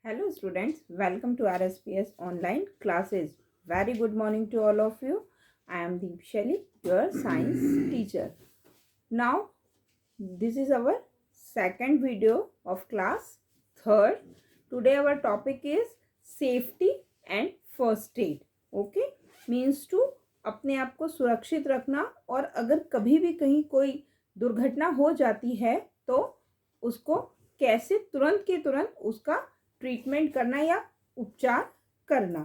Hello students, welcome to RSPS online classes. Very good morning to all of you. I am Deep Shelley, your science teacher. Now, this is our second video of class 3rd. Today our topic is safety and first aid. Okay, means to अपने आप को सुरक्षित रखना और अगर कभी भी कहीं कोई दुर्घटना हो जाती है तो उसको कैसे तुरंत के तुरंत उसका ट्रीटमेंट करना या उपचार करना.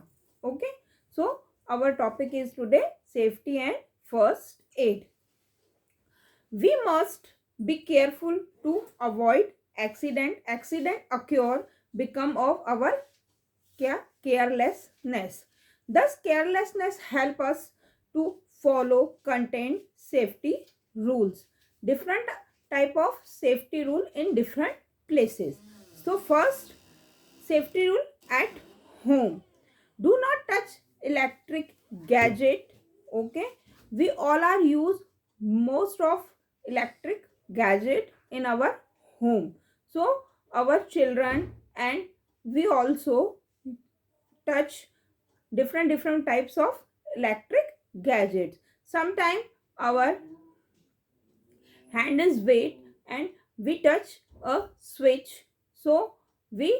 Okay, so our topic is today safety and first aid. We must be careful to avoid accident. Accident occur become of our carelessness. Thus carelessness help us to follow content safety rules. Different type of safety rule in different places. So first, safety rule at home. Do not touch electric gadget. Okay, we all are use most of electric gadget in our home. So our children and we also touch different types of electric gadgets. Sometimes our hand is weight and we touch a switch, so we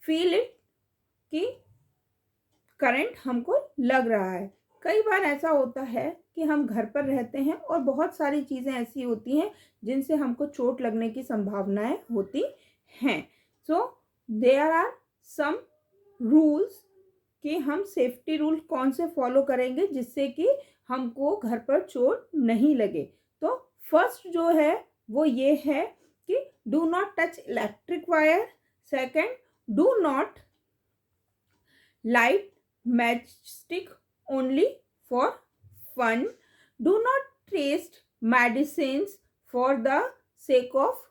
feel it कि current हमको लग रहा है. कई बार ऐसा होता है कि हम घर पर रहते हैं और बहुत सारी चीज़ें ऐसी होती हैं जिनसे हमको चोट लगने की संभावनाएं होती हैं. So there are some rules कि हम सेफ्टी रूल कौन से फॉलो करेंगे जिससे कि हमको घर पर चोट नहीं लगे. तो फर्स्ट जो है वो ये है कि do not touch electric wire. Second, do not light matchstick only for fun. Do not taste medicines for the sake of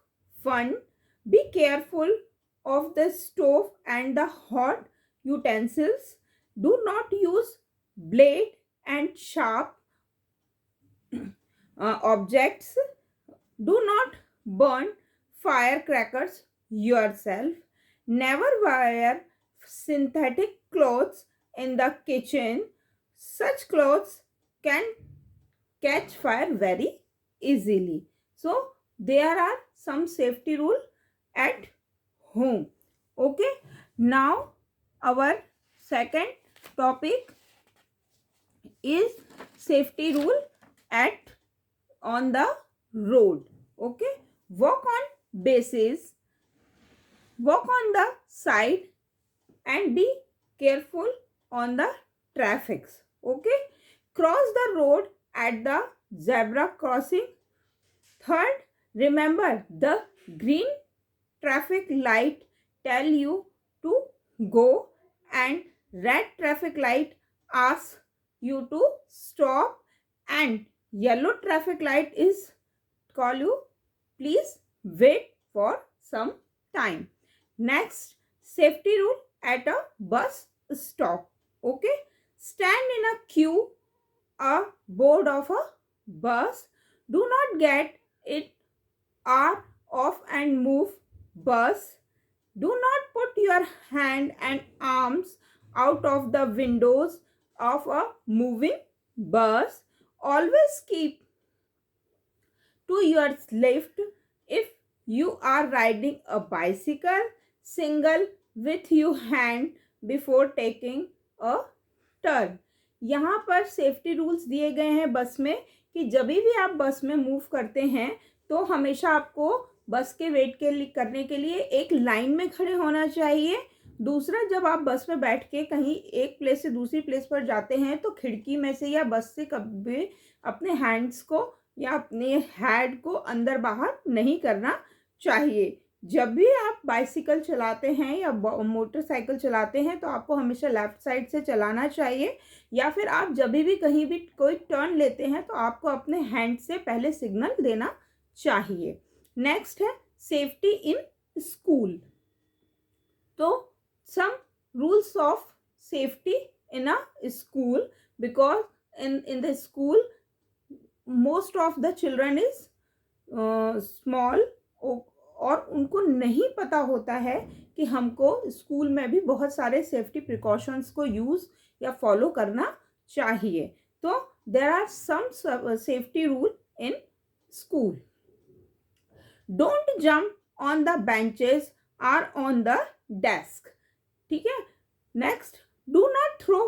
fun. Be careful of the stove and the hot utensils. Do not use blade and sharp objects. Do not burn firecrackers yourself. Never wear synthetic clothes in the kitchen. Such clothes can catch fire very easily. So there are some safety rule at home. Okay, now our second topic is safety rule at on the road. Okay, walk on bases, walk on the side and be careful on the traffics. Okay, cross the road at the zebra crossing. Third, remember the green traffic light tell you to go and red traffic light asks you to stop and yellow traffic light is call you please wait for some time. Next, safety rule at a bus stop. Okay, stand in a queue a board of a bus. Do not get it are off and move bus. Do not put your hand and arms out of the windows of a moving bus. Always keep to your left if you are riding a bicycle. Single with your hand before taking a turn. यहाँ पर safety rules दिए गए हैं बस में कि जब भी आप बस में मूव करते हैं तो हमेशा आपको बस के वेट करने के लिए एक लाइन में खड़े होना चाहिए. दूसरा, जब आप बस में बैठ के कहीं एक प्लेस से दूसरी प्लेस पर जाते हैं तो खिड़की में से या बस से कभी अपने हैंड्स को या अपने हेड को अंदर बाहर नहीं करना चाहिए. जब भी आप बाइसिकल चलाते हैं या मोटरसाइकिल चलाते हैं तो आपको हमेशा लेफ्ट साइड से चलाना चाहिए, या फिर आप जब भी कहीं भी कोई टर्न लेते हैं तो आपको अपने हैंड से पहले सिग्नल देना चाहिए. नेक्स्ट है सेफ्टी इन स्कूल. तो some rules of safety in a school, because in the school most of the children is small. और उनको नहीं पता होता है कि हमको स्कूल में भी बहुत सारे सेफ्टी प्रिकॉशंस को यूज़ या फॉलो करना चाहिए। तो there are some safety rule in school. Don't jump on the benches और ऑन द डेस्क। ठीक है। Next, do not throw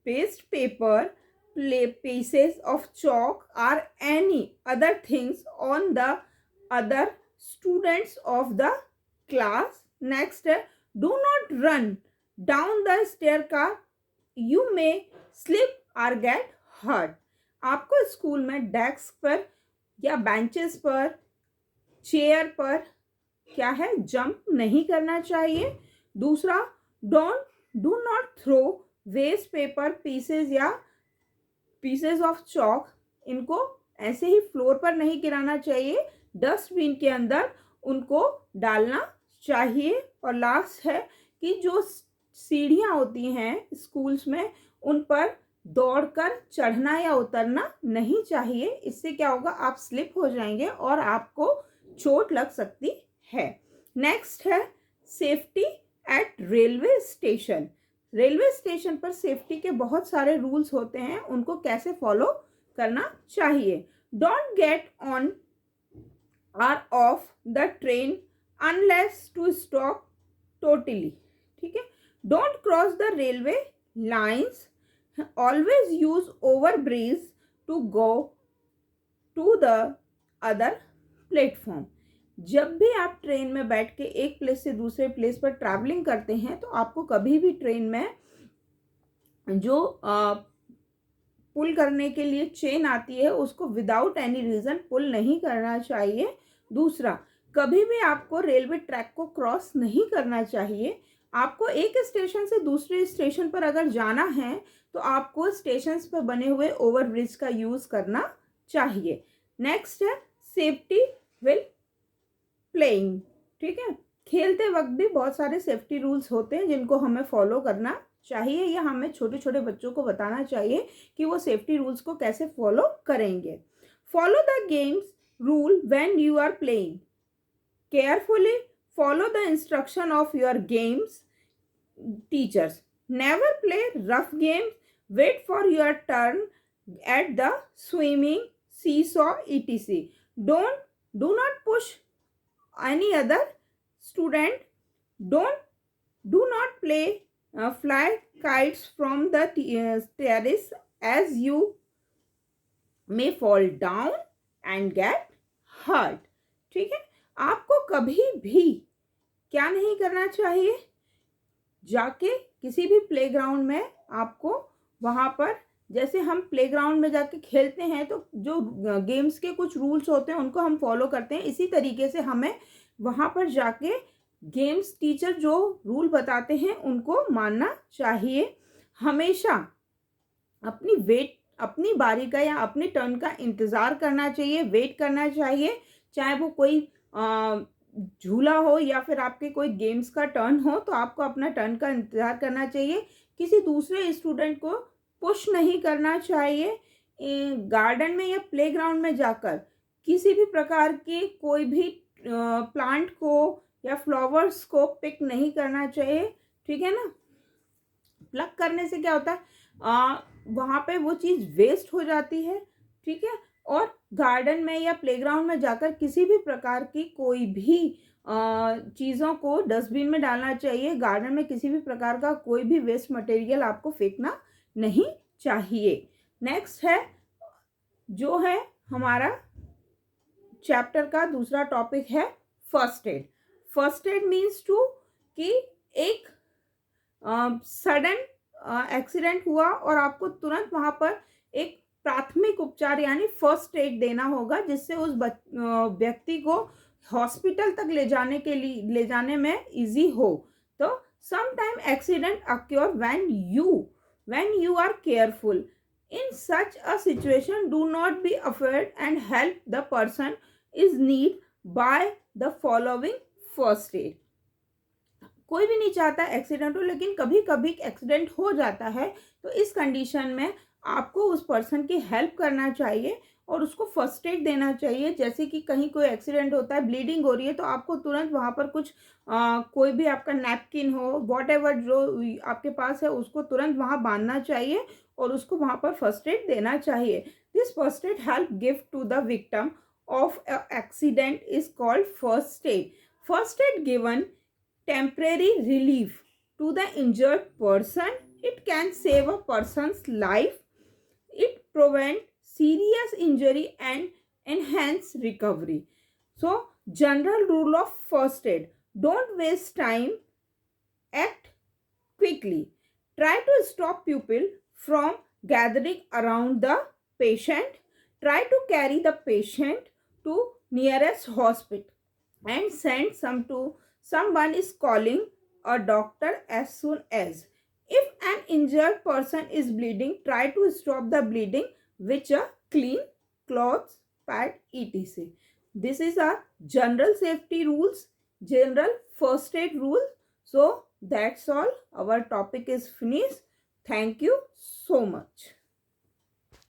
waste paper, pieces of chalk or any other things on the other students of the class. Next, do not run down the staircase, you may slip or get hurt. आपको school में desk पर या benches पर, chair पर क्या है, jump नहीं करना चाहिए। दूसरा, do not throw waste paper pieces या पीसेस ऑफ चॉक, इनको ऐसे ही फ्लोर पर नहीं गिराना चाहिए, डस्टबिन के अंदर उनको डालना चाहिए। और लास्ट है कि जो सीढ़ियाँ होती हैं स्कूल्स में, उन पर दौड़कर चढ़ना या उतरना नहीं चाहिए। इससे क्या होगा, आप स्लिप हो जाएंगे और आपको चोट लग सकती है। नेक्स्ट है safety eight railway station. Railway station पर सेफ्टी के बहुत सारे रूल्स होते हैं, उनको कैसे फॉलो करना चाहिए। डोंट गेट ऑन और off the train unless to stop totally. ठीक है। Don't cross the railway lines, always use over bridge to go to the other platform. जब भी आप ट्रेन में बैठ के एक प्लेस से दूसरे प्लेस पर ट्रैवलिंग करते हैं तो आपको कभी भी ट्रेन में जो पुल करने के लिए चेन आती है उसको विदाउट एनी रीज़न पुल नहीं करना चाहिए। दूसरा, कभी भी आपको रेलवे ट्रैक को क्रॉस नहीं करना चाहिए। आपको एक स्टेशन से दूसरे स्टेशन पर अगर जाना है तो आपको स्टेशन पर बने हुए ओवरब्रिज का यूज़ करना चाहिए। नेक्स्ट है सेफ्टी विल प्लेइंग। ठीक है। खेलते वक्त भी बहुत सारे सेफ्टी रूल्स होते हैं जिनको हमें फॉलो करना चाहिए, या हमें छोटे छोटे बच्चों को बताना चाहिए कि वो सेफ्टी रूल्स को कैसे फॉलो करेंगे। Follow the games rule when you are playing, carefully follow the instruction of your games teachers, never play rough games, wait for your turn at the swimming, seesaw etc. Do not push any other student. Do not fly kites from the terrace as you may fall down and get hurt. ठीक है। आपको कभी भी क्या नहीं करना चाहिए, जाके किसी भी प्लेग्राउंड में आपको वहाँ पर, जैसे हम प्लेग्राउंड में जाके खेलते हैं तो जो गेम्स के कुछ रूल्स होते हैं उनको हम फॉलो करते हैं, इसी तरीके से हमें वहाँ पर जाके गेम्स टीचर जो रूल बताते हैं उनको मानना चाहिए। हमेशा अपनी बारी का या अपनी टर्न का इंतज़ार करना चाहिए, वेट करना चाहिए, चाहे वो कोई झूला हो या फिर आपके कोई गेम्स का टर्न हो, तो आपको अपना टर्न का इंतज़ार करना चाहिए। किसी दूसरे स्टूडेंट को पुश नहीं करना चाहिए। गार्डन में या प्लेग्राउंड में जाकर किसी भी प्रकार के कोई भी प्लांट को या फ्लावर्स को पिक नहीं करना चाहिए। ठीक है ना। प्लक करने से क्या होता है, वहाँ पे वो चीज़ वेस्ट हो जाती है। ठीक है। और गार्डन में या प्लेग्राउंड में जाकर किसी भी प्रकार की कोई भी चीज़ों को डस्टबिन में डालना चाहिए। गार्डन में किसी भी प्रकार का कोई भी वेस्ट मटेरियल आपको फेंकना नहीं चाहिए। नेक्स्ट है जो है हमारा चैप्टर का दूसरा टॉपिक है first aid. First aid means to कि एक सडन एक्सीडेंट हुआ और आपको तुरंत वहाँ पर एक प्राथमिक उपचार यानी फर्स्ट एड देना होगा, जिससे उस व्यक्ति को हॉस्पिटल तक ले जाने में इजी हो। तो sometime accident acquire when you are careful. In such a situation, do not be afraid and help the person is need by the following first aid. कोई भी नहीं चाहता एक्सीडेंट हो, लेकिन कभी कभी एक्सीडेंट हो जाता है, तो इस कंडीशन में आपको उस पर्सन की हेल्प करना चाहिए और उसको फर्स्ट एड देना चाहिए। जैसे कि कहीं कोई एक्सीडेंट होता है, ब्लीडिंग हो रही है, तो आपको तुरंत वहाँ पर कुछ कोई भी आपका नैपकिन हो, व्हाटएवर जो आपके पास है, उसको तुरंत वहाँ बांधना चाहिए और उसको वहाँ पर फर्स्ट एड देना चाहिए। This first aid help give to the victim of a accident is called first aid. First aid given temporary relief to the injured person. It can save a person's life. It prevent serious injury and enhance recovery. So, general rule of first aid: don't waste time, act quickly. Try to stop people from gathering around the patient. Try to carry the patient to nearest hospital and send someone is calling a doctor as soon as. If an injured person is bleeding, try to stop the bleeding with a clean cloth, pad, etc. This is a general safety rules, general first aid rule. So that's all. Our topic is finished. Thank you so much.